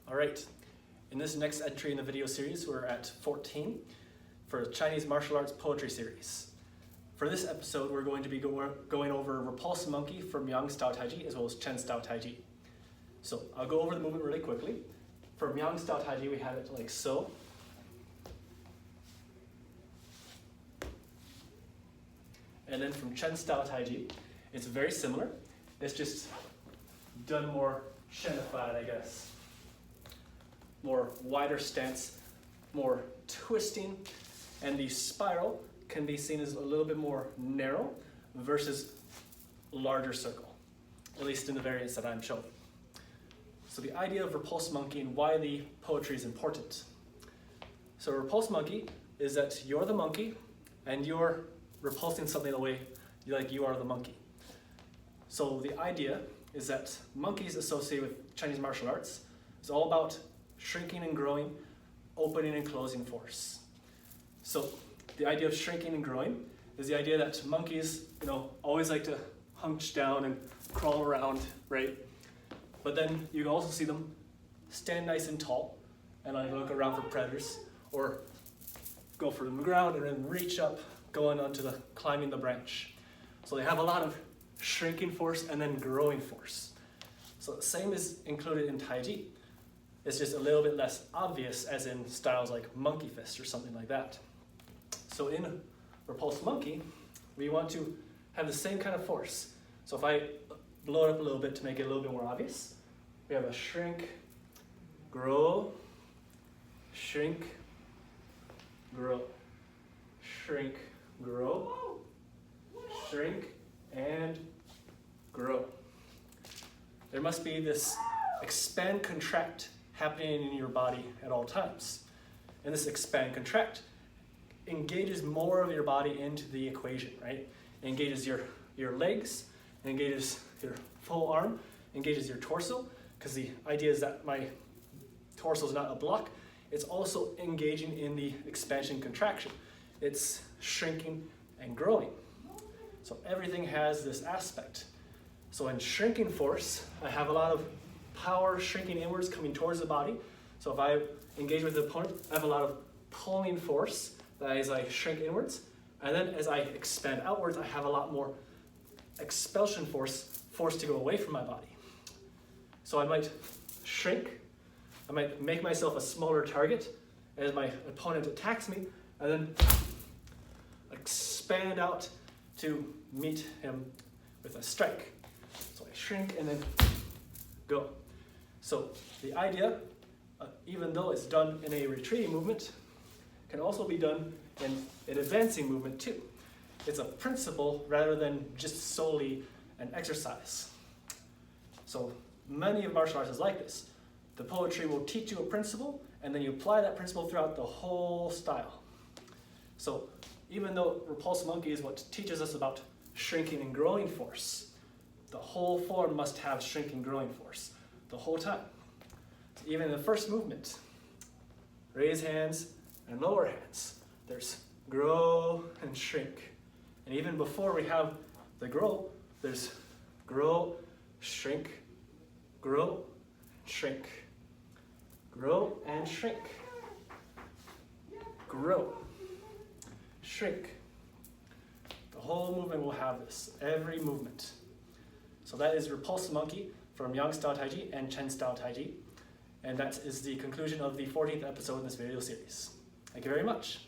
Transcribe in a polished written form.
All right, in this next entry in the video series, we're at 14 for Chinese martial arts poetry series. For this episode, we're going to be going over Repulse Monkey from Yang style Taiji as well as Chen style Taiji. So I'll go over the movement really quickly. For Yang style Taiji, we have it like so. And then from Chen style Taiji, it's very similar. It's just done more Chenified, I guess. More wider stance, more twisting, and the spiral can be seen as a little bit more narrow versus larger circle, at least in the variants that I'm showing. So the idea of Repulse Monkey and why the poetry is important. So Repulse Monkey is that you're the monkey and you're repulsing something the way you are the monkey. So the idea is that monkeys associated with Chinese martial arts is all about shrinking and growing, opening and closing force. So the idea of shrinking and growing is the idea that monkeys, always like to hunch down and crawl around, right? But then you can also see them stand nice and tall and look around for predators, or go for the ground and then reach up, going onto climbing the branch. So they have a lot of shrinking force and then growing force. So the same is included in Taiji. It's just a little bit less obvious, as in styles like Monkey Fist or something like that. So in Repulse Monkey, we want to have the same kind of force. So if I blow it up a little bit to make it a little bit more obvious, we have a shrink, grow, shrink, grow, shrink, grow, shrink, and grow. There must be this expand, contract happening in your body at all times. And this expand, contract engages more of your body into the equation, right? It engages your legs, engages your full arm, engages your torso, because the idea is that my torso is not a block. It's also engaging in the expansion, contraction. It's shrinking and growing. So everything has this aspect. So in shrinking force, I have a lot of power shrinking inwards coming towards the body. So if I engage with the opponent, I have a lot of pulling force as I shrink inwards. And then as I expand outwards, I have a lot more expulsion force to go away from my body. So I might shrink, I might make myself a smaller target as my opponent attacks me, and then expand out to meet him with a strike. So I shrink and then go. So the idea, even though it's done in a retreating movement, can also be done in an advancing movement too. It's a principle rather than just solely an exercise. So many of martial arts is like this. The poetry will teach you a principle, and then you apply that principle throughout the whole style. So even though Repulse Monkey is what teaches us about shrinking and growing force, the whole form must have shrinking, growing force the whole time. So even in the first movement, raise hands and lower hands, there's grow and shrink. And even before we have the grow, there's grow, shrink, grow, shrink, grow and shrink, grow, shrink. The whole movement will have this, every movement. So that is Repulse Monkey from Yang style Taiji and Chen style Taiji. And that is the conclusion of the 14th episode in this video series. Thank you very much.